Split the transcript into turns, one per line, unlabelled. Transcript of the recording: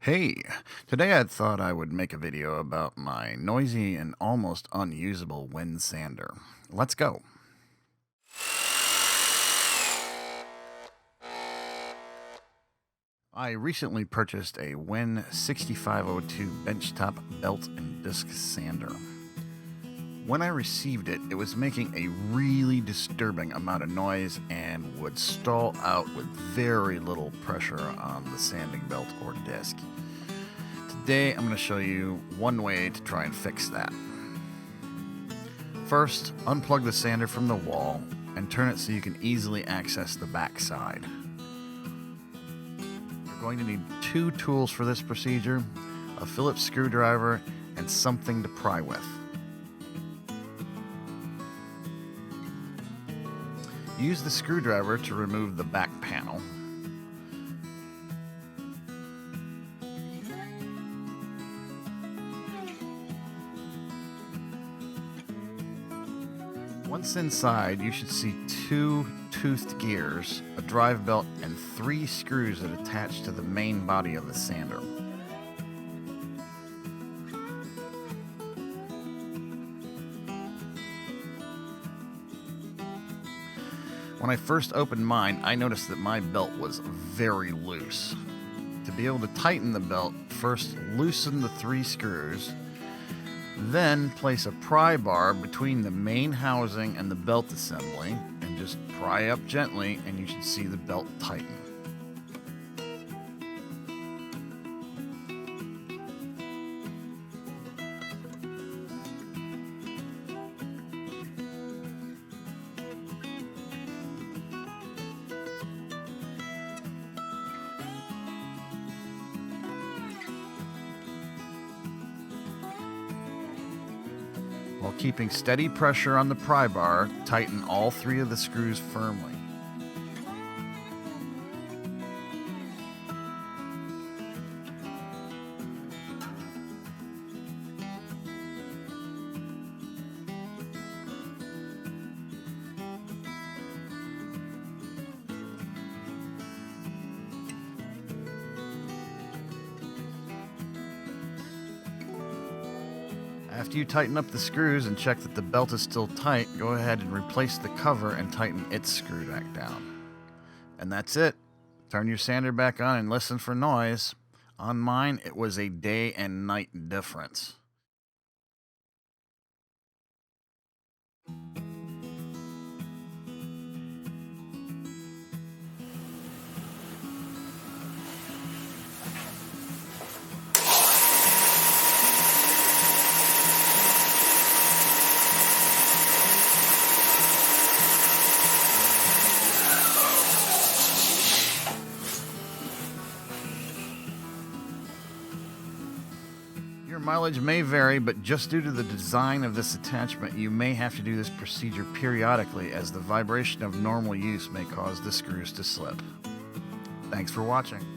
Hey, today I thought I would make a video about my noisy and almost unusable wind sander. Let's go. I recently purchased a WEN 6502 benchtop belt and disc sander. When I received it, it was making a really disturbing amount of noise and would stall out with very little pressure on the sanding belt or disc. Today, I'm going to show you one way to try and fix that. First, unplug the sander from the wall and turn it so you can easily access the back side. You're going to need two tools for this procedure, a Phillips screwdriver and something to pry with. Use the screwdriver to remove the back panel. Once inside, you should see two toothed gears, a drive belt, and three screws that attach to the main body of the sander. When I first opened mine, I noticed that my belt was very loose. To be able to tighten the belt, first loosen the three screws, then place a pry bar between the main housing and the belt assembly, and just pry up gently and you should see the belt tighten. While keeping steady pressure on the pry bar, tighten all three of the screws firmly. After you tighten up the screws and check that the belt is still tight, go ahead and replace the cover and tighten its screw back down. And that's it. Turn your sander back on and listen for noise. On mine, it was a day and night difference. Your mileage may vary, but just due to the design of this attachment, you may have to do this procedure periodically, as the vibration of normal use may cause the screws to slip. Thanks for watching.